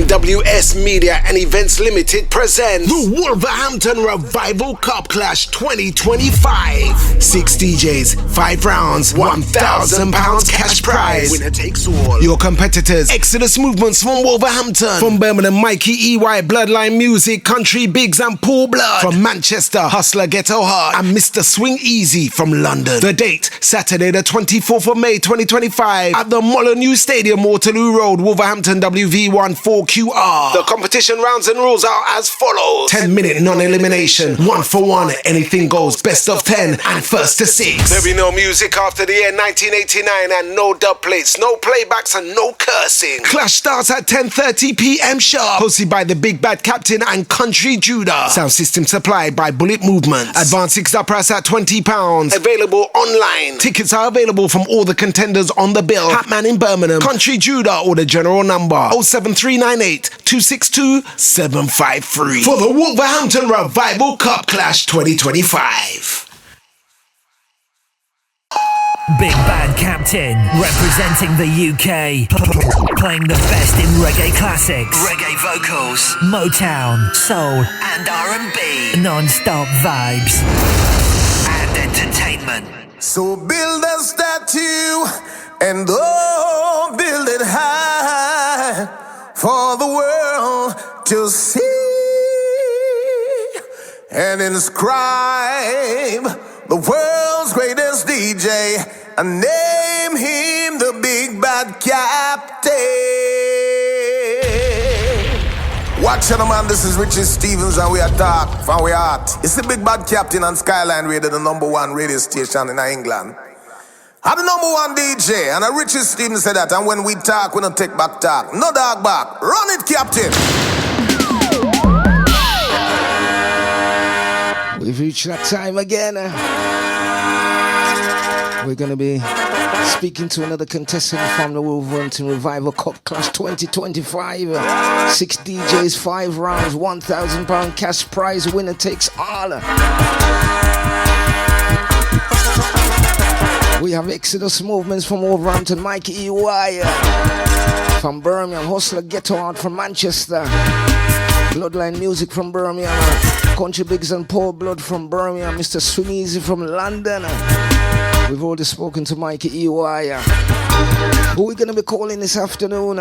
WS Media and Events Limited presents the Wolverhampton Revival Cup Clash 2025. 6 DJs, 5 rounds, £1,000 cash prize. Winner takes all. Your competitors: Exodus Movements from Wolverhampton, from Birmingham Mikey EY, Bloodline Music, Country Biggs and Paul Blood, from Manchester Hustler Ghetto Hard, and Mr. Swing Easy from London. The date: Saturday the 24th of May 2025 at the Molyneux Stadium, Waterloo Road, Wolverhampton, WV1 4QR. The competition rounds and rules are as follows: 10-minute non-elimination, 1 for 1, anything goes, best of 10 and first to 6. There'll be no music after the year 1989 and no dub plates, no playbacks and no cursing. Clash starts at 10:30 p.m. sharp. Hosted by the Big Bad Captain and Country Judah. Sound system supplied by Bullet Movements. Advance ticket price at £20. Available online. Tickets are available from all the contenders on the bill. Hatman in Birmingham, Country Judah, or the general number 07398 262 753 for the Wolverhampton Revival Cup Clash 2025. Big Bad Captain, representing the UK, playing the best in reggae classics, reggae vocals, Motown, soul and R&B, non-stop vibes and entertainment. So build a statue and oh, build it high for the world to see and inscribe the world's greatest DJ and name him the Big Bad Captain. Watch out, man, this is Richie Stevens and we attack from we art. It's the Big Bad Captain on Skyline Radio, the #1 radio station in England. I'm the #1 DJ, and Richie Stevens said that, and when we talk, we don't take back talk. No dog back. Run it, Captain. We've reached that time again. We're going to be speaking to another contestant from the Wolverhampton Revival Cup Clash 2025. 6 DJs, 5 rounds, £1,000 cash prize. Winner takes all. We have Exodus Movements from Wolverhampton, Mikey EY from Birmingham, Hustler Ghetto Hard from Manchester, Bloodline Music from Birmingham, Country Biggs and Paul Blood from Birmingham, Mr. Swing Easy from London. We've already spoken to Mikey EY. Who are we going to be calling this afternoon?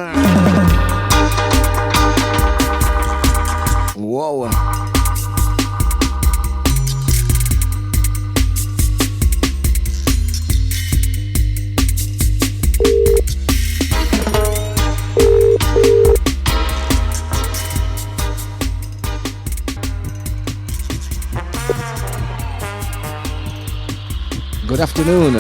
Whoa. Good afternoon.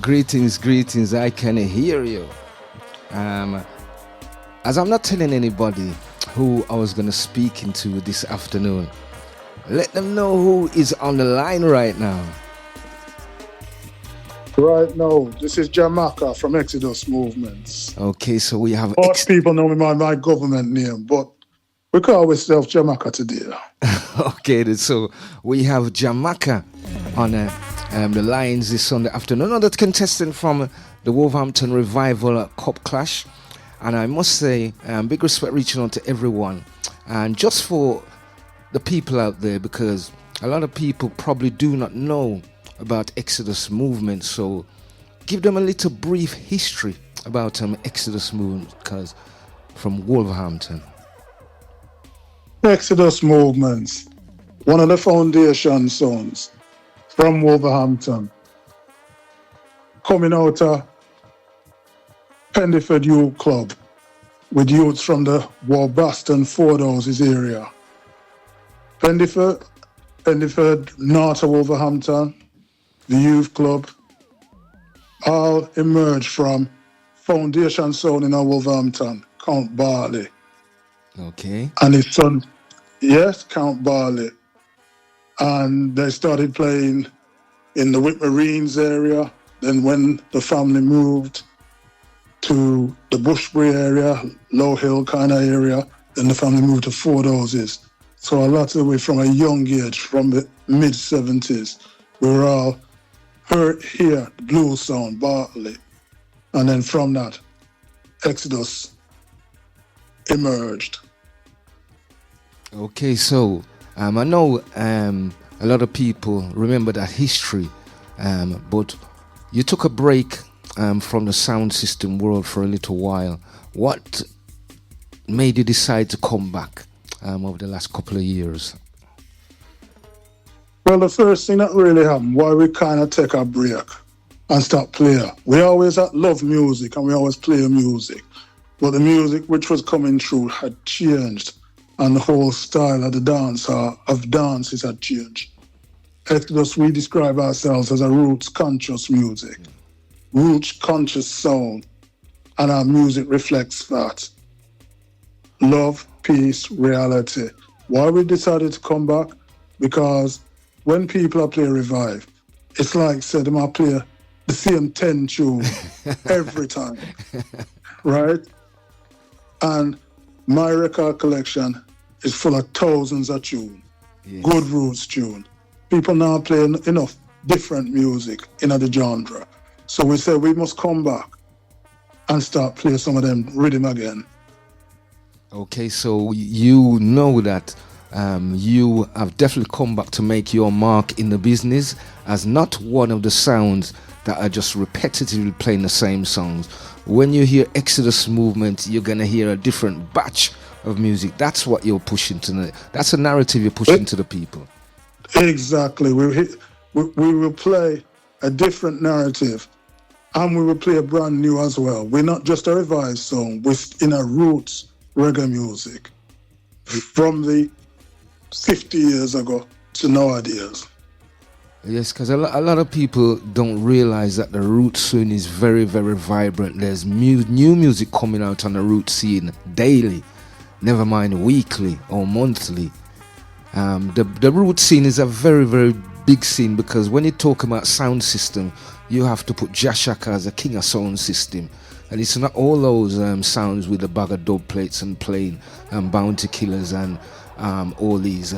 Greetings. I can hear you. As I'm not telling anybody who I was going to speak into this afternoon, let them know who is on the line right now. Right now, this is Jamaica from Exodus Movements. Okay, so we have... Most people know me by my government name, but we call ourselves Jamaica today. Okay, so we have Jamaica on the lines this Sunday afternoon. Another contestant from the Wolverhampton Revival Cup Clash. And I must say, big respect reaching out to everyone. And just for the people out there, because a lot of people probably do not know about Exodus Movement. So give them a little brief history about Exodus Movement, because from Wolverhampton. Exodus Movements, one of the foundation sons from Wolverhampton, coming out of Pendiford Youth Club with youths from the Wolverhampton Ford Houses area. Pendiford, north of Wolverhampton, the youth club, all emerged from foundation son in Wolverhampton, Count Barley. Okay. And his son, yes, Count Barley. And they started playing in the Whitmarines area. Then when the family moved to the Bushbury area, Low Hill kind of area, then the family moved to Ford Houses. So a lot of the way from a young age, from the mid-70s, we were all heard here, Blue Sound, Bartley. And then from that, Exodus emerged. Okay, so I know a lot of people remember that history, but you took a break from the sound system world for a little while. What made you decide to come back over the last couple of years? Well, the first thing that really happened, why we kind of take a break and stop playing. We always love music and we always play music. But the music which was coming through had changed and the whole style of the dances had changed. Exodus, we describe ourselves as a roots-conscious music, roots-conscious sound, and our music reflects that. Love, peace, reality. Why we decided to come back? Because when people play Revive, it's like, say, them play the same 10 tune every time, right? And my record collection is full of thousands of tunes, yes. Good roots tune. People now play enough different music in the genre. So we said we must come back and start playing some of them rhythm again. Okay, so you know that you have definitely come back to make your mark in the business as not one of the sounds that are just repetitively playing the same songs. When you hear Exodus movement, you're going to hear a different batch of music. That's what you're pushing to. That's a narrative you're pushing to the people. Exactly. We will play a different narrative and we will play a brand new as well. We're not just a revised song. We're in a roots reggae music from the 50 years ago to nowadays. Yes, because a lot of people don't realize that the root scene is very, very vibrant. There's new music coming out on the root scene daily, never mind weekly or monthly. The root scene is a very, very big scene because when you talk about sound system, you have to put Jashaka as a king of sound system. And it's not all those sounds with a bag of dub plates and playing Bounty Killers and all these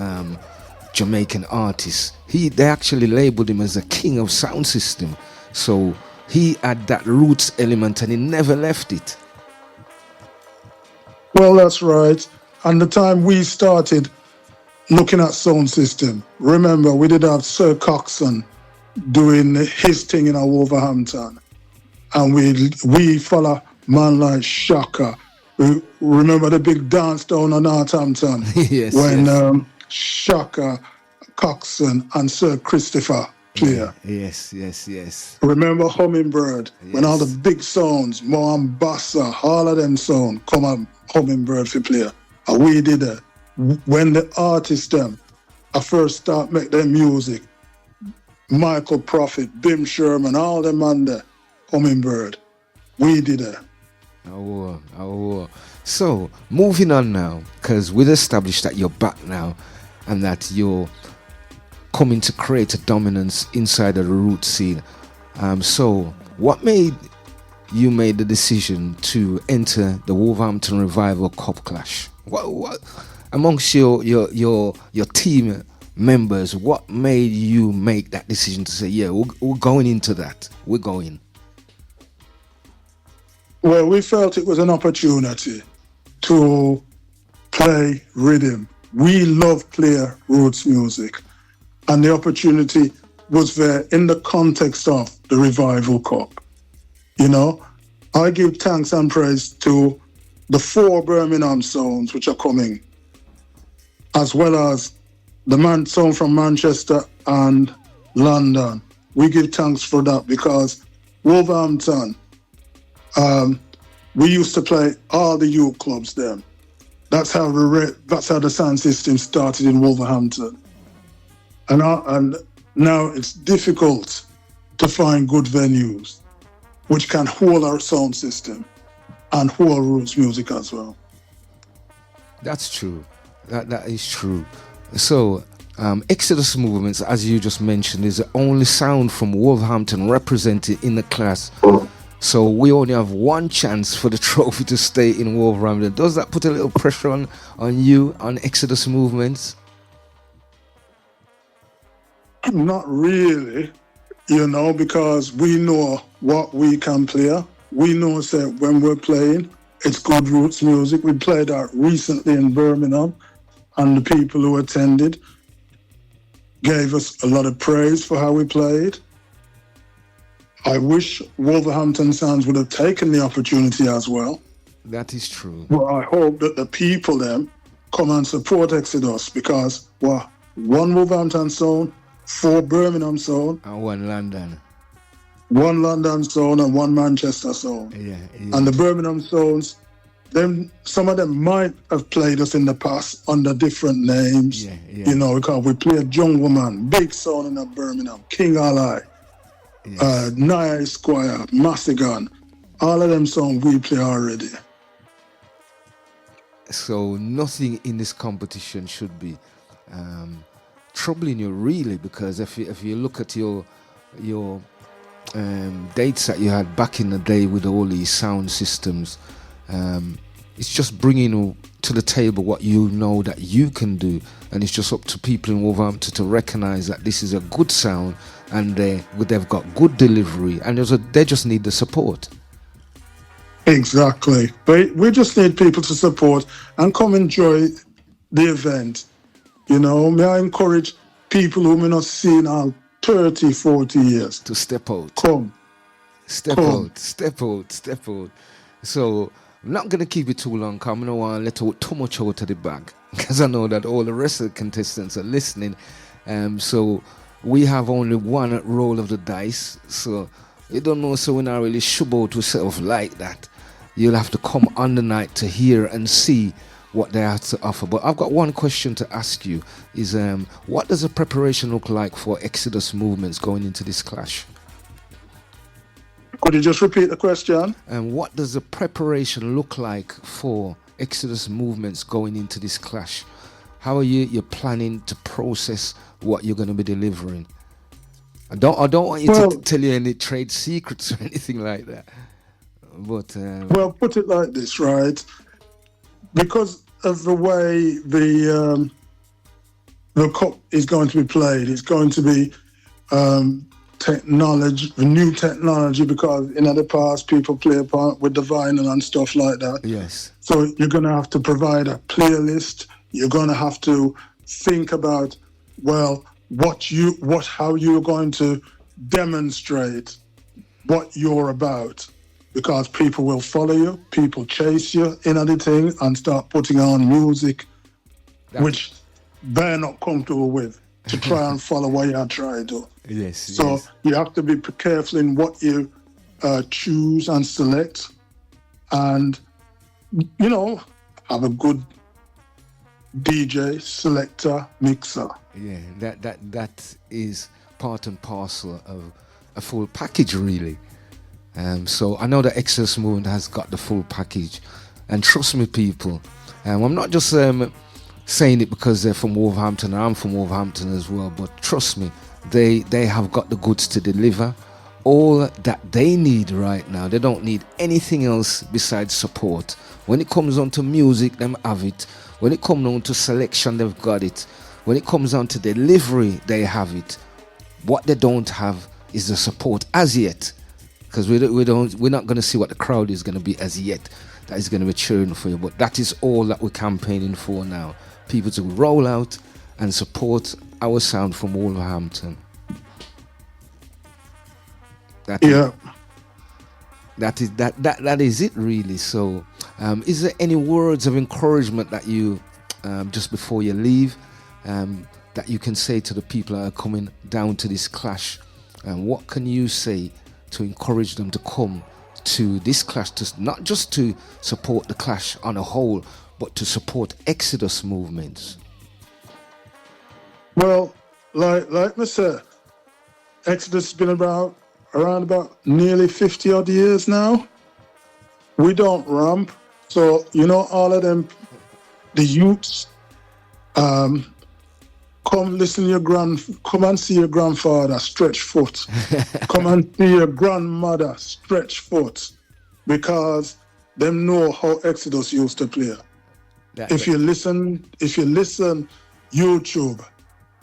Jamaican artists. They actually labeled him as a king of sound system. So he had that roots element and he never left it. Well, that's right. And the time we started looking at sound system, remember we did have Sir Coxon doing his thing in our Wolverhampton. And we follow man like Shaka. We remember the big dance down on Northampton yes, when yes. Shaka, Coxon and Sir Christopher play. Yes. Remember Hummingbird, when all the big sounds, Moambasa, all of them sounds come on Hummingbird for play. And we did it. When the artists them, I first start make their music, Michael Prophet, Bim Sherman, all them on there, Hummingbird. We did it. So, moving on now, because we've established that you're back now and that you're coming to create a dominance inside of the root scene. So, what made you make the decision to enter the Wolverhampton Revival Cup Clash? What amongst your team members, what made you make that decision to say, yeah, we're going into that? We're going. Well, we felt it was an opportunity to play rhythm. We love player roots music. And the opportunity was there in the context of the Revival Cup. You know, I give thanks and praise to the 4 Birmingham sounds which are coming, as well as the sound from Manchester and London. We give thanks for that because Wolverhampton, we used to play all the youth clubs then. That's how the sound system started in Wolverhampton. And now it's difficult to find good venues which can hold our sound system and hold roots music as well. That's true. That is true. So, Exodus Movements, as you just mentioned, is the only sound from Wolverhampton represented in the class. So we only have one chance for the trophy to stay in Wolverhampton. Does that put a little pressure on you, on Exodus Movements? Not really, because we know what we can play we know that when we're playing, it's good roots music. We played that recently in Birmingham, and the people who attended gave us a lot of praise for how we played. I wish Wolverhampton Sounds would have taken the opportunity as well. That is true. Well, I hope that the people then come and support Exodus, because one Wolverhampton sound, 4 Birmingham sound, And 1 London. 1 London sound and 1 Manchester sound. Yeah. And the Birmingham sounds, some of them might have played us in the past under different names. Yeah. You know, because we played Jungle Man, Big Sound in Birmingham, King Ali, Yes. Nia Squire, Massigan. All of them songs we play already. So nothing in this competition should be troubling you, really, because if you look at your dates that you had back in the day with all these sound systems, it's just bringing you to the table what you know that you can do, and it's just up to people in Wolverhampton to recognize that this is a good sound, and they've got good delivery, and they just need the support. Exactly. But we just need people to support and come enjoy the event. You know, may I encourage people who may not see in our 30, 40 years To step out. come. Step out. So I'm not going to keep it too long, because I don't want to let out too much out of the bag, because I know that all the rest of the contestants are listening. So we have only one roll of the dice, so you don't know, so we're not really sure to yourself like that. You'll have to come on the night to hear and see what they have to offer. But I've got one question to ask you, is what does the preparation look like for Exodus movements going into this clash? Could you just repeat the question? And what does the preparation look like for Exodus movements going into this clash? How are you're planning to process what you're going to be delivering? I don't want you to tell you any trade secrets or anything like that. But well, put it like this, right? Because of the way the cup is going to be played, it's going to be new technology, because in the past people play with the vinyl and stuff like that. Yes. So you're going to have to provide a playlist. You're going to have to think about, well, how you're going to demonstrate what you're about, because people will follow you, people chase you in anything and start putting on music which they're not comfortable with, to try and follow what you're trying to do. Yes. So you have to be careful in what you choose and select, and have a good DJ, selector, mixer. Yeah, that is part and parcel of a full package, really. So I know that Exodus Movement has got the full package, and trust me, people, I'm not just saying it because they're from Wolverhampton, and I'm from Wolverhampton as well, but trust me, they have got the goods to deliver all that they need right now. They don't need anything else besides support. When it comes on to music, them have it. When it comes on to selection, they've got it. When it comes on to delivery, they have it. What they don't have is the support as yet, because we're not going to see what the crowd is going to be as yet that is going to be cheering for you. But that is all that we're campaigning for now. People to roll out and support our sound from Wolverhampton. That is it, really. So is there any words of encouragement that you just before you leave that you can say to the people that are coming down to this clash? And what can you say to encourage them to come to this clash, to not just to support the clash on a whole, but to support Exodus movements? Well, like I said, Exodus has been around about nearly 50 odd years now. We don't ramp, so all of them, the youths, come and see your grandfather stretch foot. Come and see your grandmother stretch foot, because them know how Exodus used to play. If you listen YouTube,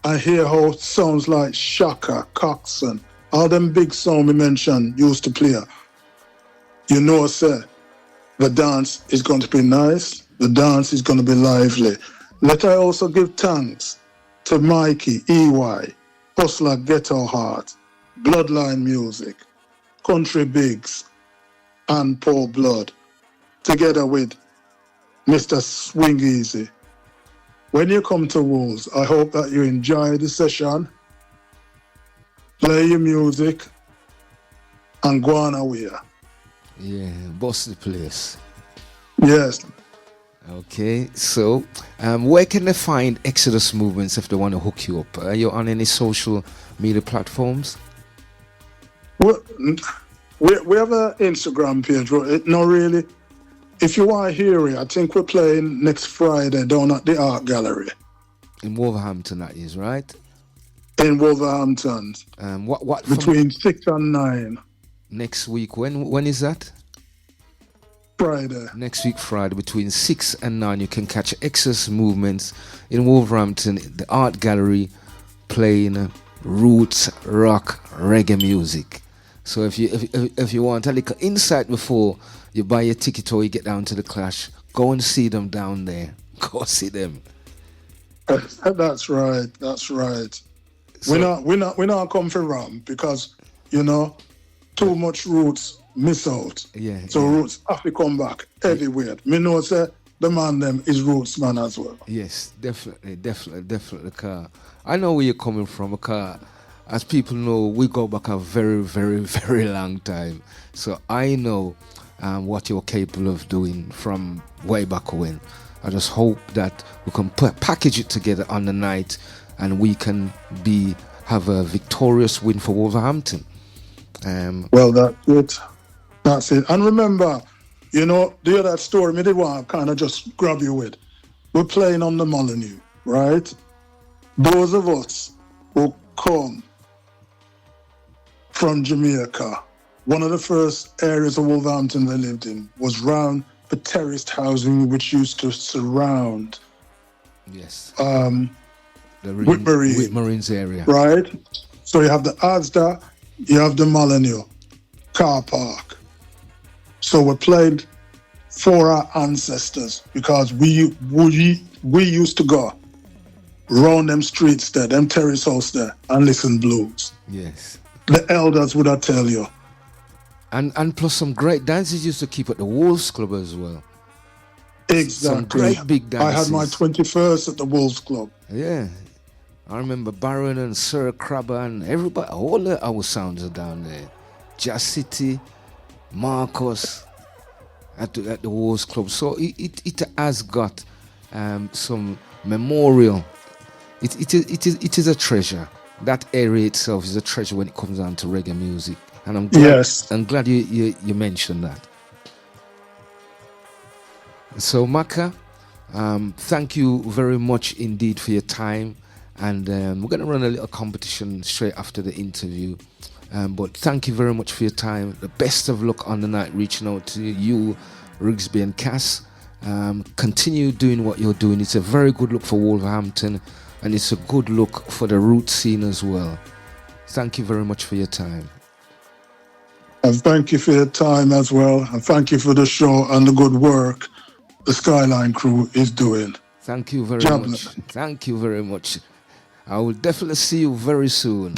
I hear how it sounds like Shaka, Coxon, all them big songs we mentioned used to play. you know, sir, the dance is going to be nice. The dance is going to be lively. Let I also give thanks to Mikey, EY, Hustler Ghetto Heart, Bloodline Music, Country Bigs, and Paul Blood, together with Mr. Swing Easy. When you come to Wolves, I hope that you enjoy the session, play your music, and go on away. Yeah, boss the place. Yes. Okay, so where can they find Exodus Movements if they want to hook you up? Are you on any social media platforms? Well, we have an Instagram page, but not really. If you want to hear it, I think we're playing next Friday down at the Art Gallery. In Wolverhampton, that is, right? In Wolverhampton. What between 6 and 9. Next week, when is that? Friday. Next week, Friday, between 6 and 9, you can catch Exodus Movements in Wolverhampton, the Art Gallery, playing roots, rock, reggae music. So if you want a little insight before you buy your ticket or you get down to the clash, go and see them down there. Go see them. That's right. That's right. So, we're not come for Ram because too much roots miss out. Yeah. So roots have to come back everywhere. Me know say the man them is roots man as well. Yes, definitely. Car. I know where you're coming from, because as people know, we go back a very, very, very long time. So I know what you're capable of doing from way back when. I just hope that we can package it together on the night and we can have a victorious win for Wolverhampton. Well, that's it. And remember, the other story me did want to kind of just grab you with. We're playing on the Molyneux, right? Those of us who come from Jamaica, one of the first areas of Wolverhampton they lived in was round the terraced housing which used to surround the Whitmarines area. Right? So you have the Asda, you have the Molyneux car park. So we played for our ancestors because we used to go round them streets there, them terrace house there, and listen blues. Yes. The elders would have tell you. And plus some great dances used to keep at the Wolves Club as well. Exactly. Some great big dances. I had my 21st at the Wolves Club. Yeah. I remember Baron and Sir Crabber and everybody, all our sounds are down there. Jazz City, Marcus at the Wolves Club. So it has got some memorial. It is a treasure. That area itself is a treasure when it comes down to reggae music. And I'm glad you mentioned that. So Maka, thank you very much indeed for your time. And we're going to run a little competition straight after the interview. But thank you very much for your time. The best of luck on the night, reaching out to you, Rigsby and Cass. Continue doing what you're doing. It's a very good look for Wolverhampton, and it's a good look for the root scene as well. Thank you very much for your time. And thank you for your time as well. And thank you for the show and the good work the Skyline crew is doing. Thank you very much. Thank you very much. I will definitely see you very soon.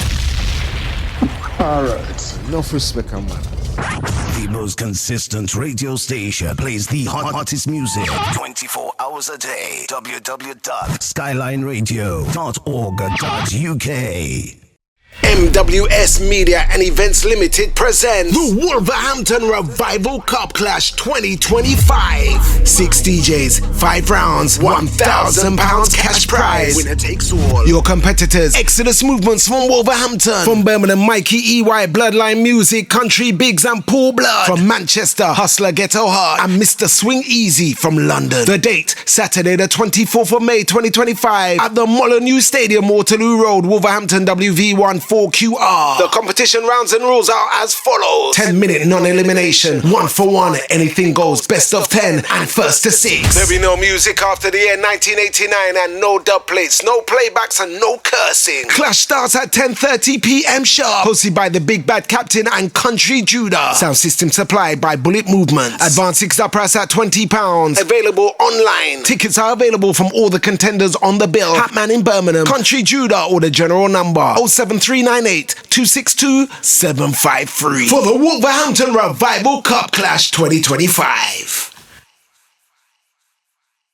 All right. Enough respect, man. The most consistent radio station plays the hottest music 24 hours a day. www.skylineradio.org.uk. MWS Media and Events Limited presents the Wolverhampton Revival Cup Clash 2025. 6 DJs, 5 rounds, £1,000 cash prize. Winner takes all. Your competitors: Exodus Movements from Wolverhampton. From Birmingham, Mikey EY, Bloodline Music, Country Bigs and Paul Blood. From Manchester, Hustler Ghetto Heart and Mr. Swing Easy from London. The date: Saturday the 24th of May 2025 at the Molyneux Stadium, Waterloo Road, Wolverhampton, WV1 994QR. The competition rounds and rules are as follows. 10-minute non-elimination, 1 for 1, anything goes, best of 10 and first to 6. There'll be no music after the year 1989 and no dub plates, no playbacks and no cursing. Clash starts at 10:30 p.m. sharp. Hosted by the Big Bad Captain and Country Judah. Sound system supplied by Bullet Movements. Advance tickets price at £20. Available online. Tickets are available from all the contenders on the bill. Hatman in Birmingham, Country Judah, or the general number 07398 262 753 for the Wolverhampton Revival Cup Clash 2025.